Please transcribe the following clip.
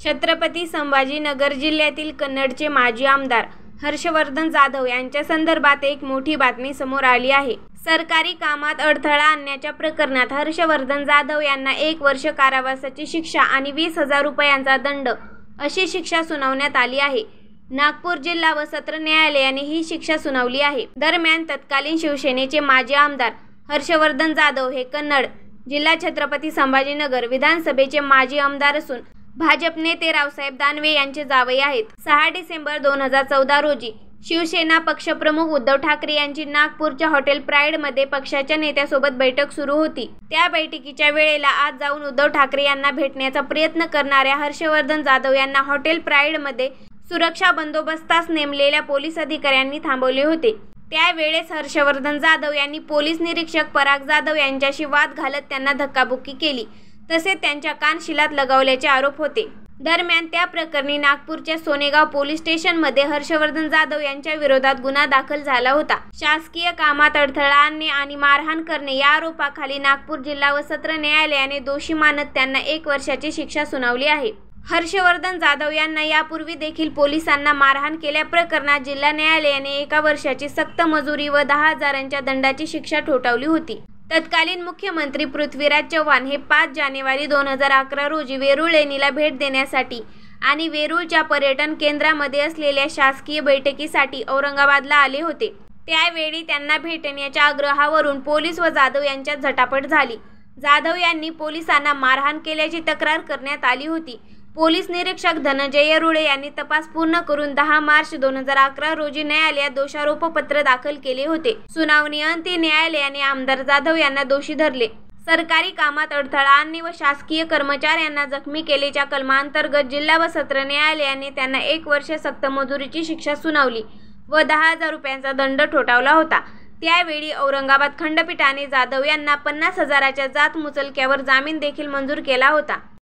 छत्रपती संभाजीनगर जिल्ह्यातील कन्नडचे माजी आमदार हर्षवर्धन जाधव यांच्या संदर्भात एक मोठी बातमी समोर आली आहे. सरकारी कामात अडथळा आणण्याच्या प्रकरणात हर्षवर्धन जाधव यांना 1 वर्ष कारावासाची शिक्षा आणि 20,000 रुपयांचा दंड अशी शिक्षा सुनावण्यात आली आहे. नागपूर जिल्हा व सत्र न्यायालयाने ही शिक्षा सुनावली आहे. दरम्यान तत्कालीन शिवसेनेचे माजी आमदार हर्षवर्धन जाधव हे कन्नड जिल्हा छत्रपती संभाजीनगर विधानसभेचे माजी आमदार असून भाजप नेते रावसाहेब दानवे यांचे जावई आहेत. 6 डिसेंबर 2014 रोजी शिवसेना पक्षप्रमुख उद्धव ठाकरे यांची नागपूरच्या हॉटेल प्राईडमध्ये पक्षाच्या नेत्यासोबत बैठक सुरू होती. त्या बैठकीच्या वेळेला आत जाऊन उद्धव ठाकरे यांना भेटण्याचा प्रयत्न करणाऱ्या हर्षवर्धन जाधव यांना हॉटेल प्राईडमध्ये सुरक्षा बंदोबस्तास नेमलेल्या पोलीस अधिकाऱ्यांनी थांबवले होते. त्यावेळेस हर्षवर्धन जाधव यांनी पोलीस निरीक्षक पराग जाधव यांच्याशी वाद घालत त्यांना धक्काबुक्की केली. तसेच त्यांच्या कानशिलात लगावल्याचे आरोप होते. दरम्यान त्या प्रकरणी नागपूरच्या सोनेगाव पोलीस स्टेशनमध्ये हर्षवर्धन जाधव यांच्या विरोधात गुन्हा दाखल झाला होता. शासकीय कामात अडथळा आणणे आणि मारहाण करणे या आरोपाखाली नागपूर जिल्हा व सत्र न्यायालयाने दोषी मानत त्यांना 1 वर्षाची शिक्षा सुनावली आहे. हर्षवर्धन जाधव यांना यापूर्वी देखील पोलिसांना मारहाण केल्याप्रकरणात जिल्हा न्यायालयाने 1 वर्षाची सक्त मजुरी व 10,000च्या दंडाची शिक्षा ठोठावली होती. तत्कालीन मुख्यमंत्री पृथ्वीराज चव्हाण हे 5 जानेवारी 2011 रोजी वेरूळ लेणीला भेट देण्यासाठी आणि वेरूळच्या पर्यटन केंद्रामध्ये असलेल्या शासकीय बैठकीसाठी औरंगाबादला आले होते. त्यावेळी त्यांना भेटण्याच्या आग्रहावरून पोलीस व जाधव यांच्यात झटापट झाली. जाधव यांनी पोलिसांना मारहाण केल्याची तक्रार करण्यात आली होती. पोलीस निरीक्षक धनंजय येरुळे यांनी तपास पूर्ण करून 10 मार्च 2011 रोजी न्यायालयात दोषारोपपत्र दाखल केले होते. सुनावणी अंती न्यायालयाने आमदार जाधव यांना दोषी धरले. सरकारी कामात अडथळा आणणे व शासकीय कर्मचाऱ्यांना जखमी केल्याच्या कलमांतर्गत जिल्हा व सत्र न्यायालयाने त्यांना 1 वर्ष सक्त मजुरीची शिक्षा सुनावली व 10,000 रुपयांचा दंड ठोठावला होता. त्यावेळी औरंगाबाद खंडपीठाने जाधव यांना 50,000च्या जात मुचलक्यावर जामीन देखील मंजूर केला होता.